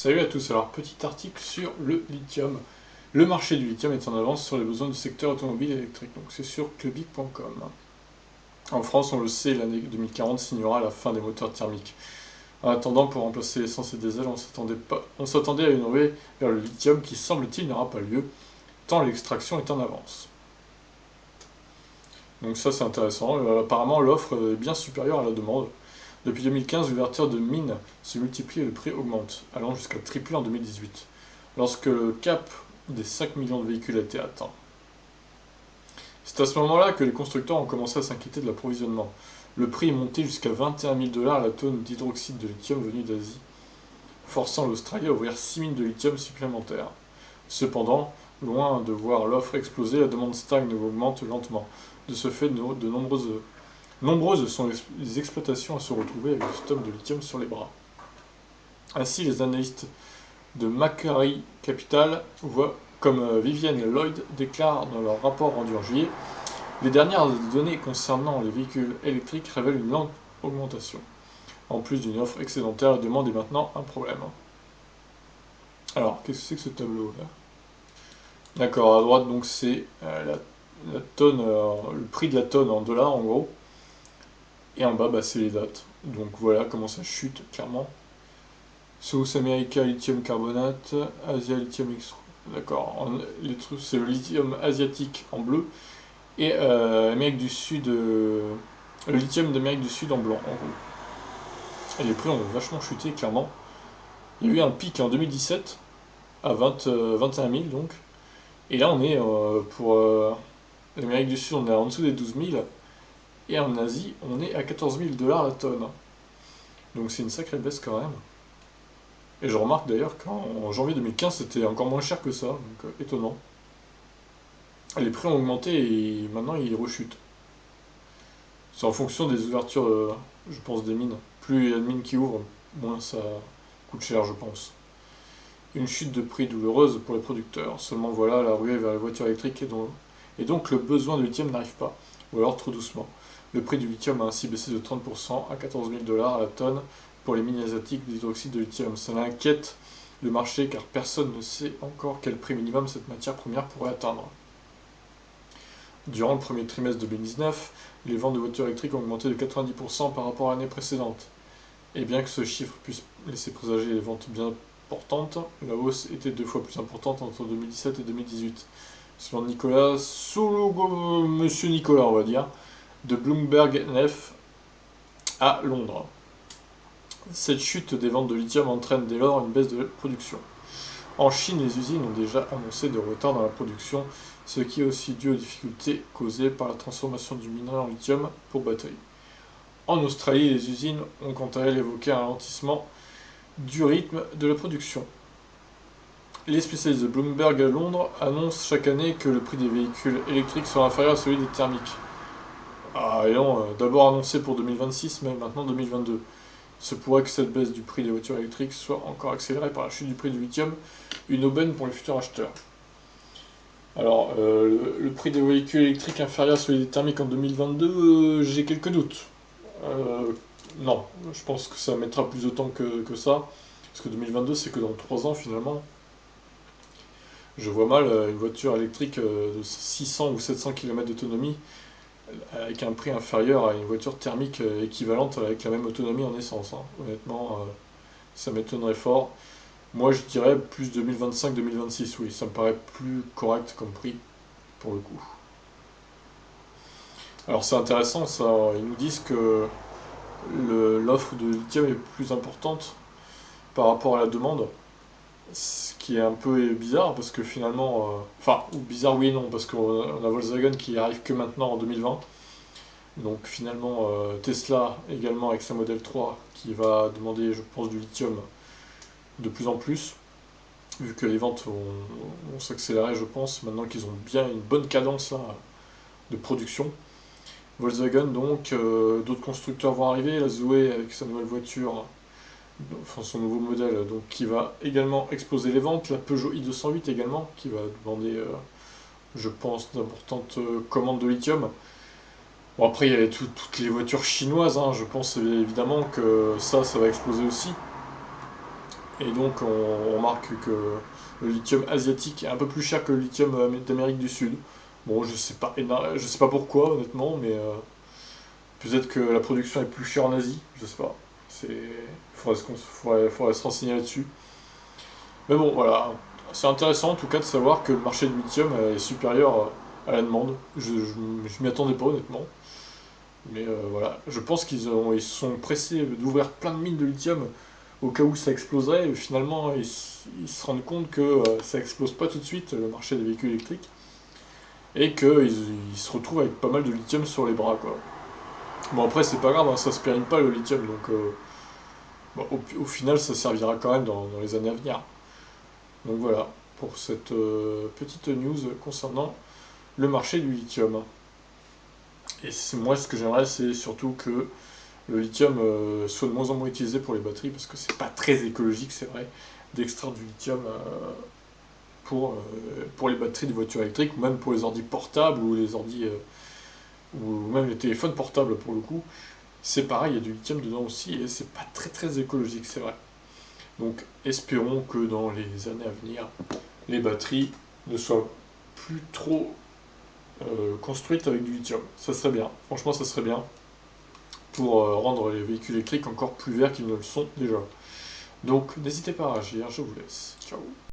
Salut à tous, alors petit article sur le lithium. Le marché du lithium est en avance sur les besoins du secteur automobile électrique, donc c'est sur clubic.com. En France, on le sait, l'année 2040 signera la fin des moteurs thermiques. En attendant, pour remplacer l'essence et le diesel, on s'attendait à une ruée vers le lithium qui, semble-t-il, n'aura pas lieu, tant l'extraction est en avance. Donc ça c'est intéressant. Apparemment l'offre est bien supérieure à la demande. Depuis 2015, l'ouverture de mines se multiplie et le prix augmente, allant jusqu'à tripler en 2018, lorsque le cap des 5 millions de véhicules a été atteint. C'est à ce moment-là que les constructeurs ont commencé à s'inquiéter de l'approvisionnement. Le prix est monté jusqu'à 21 000 $ la tonne d'hydroxyde de lithium venu d'Asie, forçant l'Australie à ouvrir 6 mines de lithium supplémentaires. Cependant, loin de voir l'offre exploser, la demande stagne ou augmente lentement. De ce fait, nombreuses sont les exploitations à se retrouver avec du stock de lithium sur les bras. Ainsi, les analystes de Macquarie Capital voient, comme Vivienne Lloyd déclare dans leur rapport rendu en juillet, les dernières données concernant les véhicules électriques révèlent une lente augmentation. En plus d'une offre excédentaire, la demande est maintenant un problème. Alors, qu'est-ce que c'est que ce tableau là? D'accord, à droite, donc c'est la tonne, le prix de la tonne en dollars en gros. Et en bas, bah, c'est les dates. Donc voilà comment ça chute clairement. South America lithium carbonate, Asia lithium extra. D'accord, les trucs, c'est le lithium asiatique en bleu et Amérique du Sud, le lithium d'Amérique du Sud en blanc en gros. Et les prix ont vachement chuté clairement. Il y a eu un pic en 2017 à 21 000 donc. Et là on est pour l'Amérique du Sud, on est en dessous des 12 000. Et en Asie, on est à 14 000 $ la tonne. Donc c'est une sacrée baisse quand même. Et je remarque d'ailleurs qu'en janvier 2015, c'était encore moins cher que ça, donc étonnant. Les prix ont augmenté et maintenant ils rechutent. C'est en fonction des ouvertures, je pense, des mines. Plus il y a de mines qui ouvrent, moins ça coûte cher, je pense. Une chute de prix douloureuse pour les producteurs. Seulement voilà, la ruée vers les voitures électriques et donc le besoin de lithium n'arrive pas, ou alors trop doucement. Le prix du lithium a ainsi baissé de 30% à 14 000 $ à la tonne pour les mines asiatiques d'hydroxyde de lithium. Ça inquiète le marché car personne ne sait encore quel prix minimum cette matière première pourrait atteindre. Durant le premier trimestre 2019, les ventes de voitures électriques ont augmenté de 90% par rapport à l'année précédente. Et bien que ce chiffre puisse laisser présager les ventes bien importantes, la hausse était 2 fois plus importante entre 2017 et 2018. Selon Monsieur Nicolas, on va dire, de Bloomberg Nef à Londres. Cette chute des ventes de lithium entraîne dès lors une baisse de la production. En Chine, les usines ont déjà annoncé de retard dans la production, ce qui est aussi dû aux difficultés causées par la transformation du minerai en lithium pour batterie. En Australie, les usines ont quant à elles évoqué un ralentissement du rythme de la production. Les spécialistes de Bloomberg à Londres annoncent chaque année que le prix des véhicules électriques sera inférieur à celui des thermiques. Ah, et non, d'abord annoncé pour 2026, mais maintenant 2022. Il se pourrait que cette baisse du prix des voitures électriques soit encore accélérée par la chute du prix du lithium, une aubaine pour les futurs acheteurs. Alors, le prix des véhicules électriques inférieur à celui des thermiques en 2022, j'ai quelques doutes. Euh, non, je pense que ça mettra plus de temps que ça, parce que 2022 c'est que dans 3 ans finalement. Je vois mal une voiture électrique de 600 ou 700 km d'autonomie avec un prix inférieur à une voiture thermique équivalente avec la même autonomie en essence, hein. Honnêtement, ça m'étonnerait fort. Moi, je dirais plus 2025-2026, oui, ça me paraît plus correct comme prix pour le coup. Alors c'est intéressant, ça. Ils nous disent que l'offre de lithium est plus importante par rapport à la demande, ce qui est un peu bizarre parce que finalement, enfin, ou bizarre oui et non, parce qu'on a Volkswagen qui arrive que maintenant en 2020. Donc finalement, Tesla également avec sa modèle 3 qui va demander, je pense, du lithium de plus en plus, vu que les ventes vont s'accélérer, je pense, maintenant qu'ils ont bien une bonne cadence là, de production. Volkswagen, donc, d'autres constructeurs vont arriver, la Zoé avec sa nouvelle voiture, enfin son nouveau modèle, donc qui va également exploser les ventes, la Peugeot i208 également, qui va demander, je pense, d'importantes commandes de lithium. Bon, après, il y a toutes les voitures chinoises, hein, je pense évidemment que ça va exploser aussi. Et donc on remarque que le lithium asiatique est un peu plus cher que le lithium d'Amérique du Sud. Bon, je sais pas pourquoi honnêtement, mais peut-être que la production est plus chère en Asie, je sais pas. Faudrait se renseigner là-dessus. Mais bon, voilà. C'est intéressant en tout cas de savoir que le marché du lithium est supérieur à la demande. Je m'y attendais pas honnêtement. Mais voilà, je pense ils sont pressés d'ouvrir plein de mines de lithium au cas où ça exploserait. Et finalement, ils se rendent compte que ça explose pas tout de suite, le marché des véhicules électriques. Et ils se retrouvent avec pas mal de lithium sur les bras, quoi. Bon, après, c'est pas grave, hein, ça se périme pas le lithium. Donc bon, au final, ça servira quand même dans les années à venir. Donc voilà, pour cette petite news concernant le marché du lithium. Et moi, ce que j'aimerais, c'est surtout que le lithium soit de moins en moins utilisé pour les batteries, parce que c'est pas très écologique, c'est vrai, d'extraire du lithium pour les batteries de voitures électriques, ou même pour les ordi portables, ou même les téléphones portables pour le coup. C'est pareil, il y a du lithium dedans aussi, et c'est pas très très écologique, c'est vrai. Donc espérons que dans les années à venir, les batteries ne soient plus trop construites avec du lithium. Ça serait bien, franchement ça serait bien, pour rendre les véhicules électriques encore plus verts qu'ils ne le sont déjà. Donc n'hésitez pas à réagir, je vous laisse. Ciao.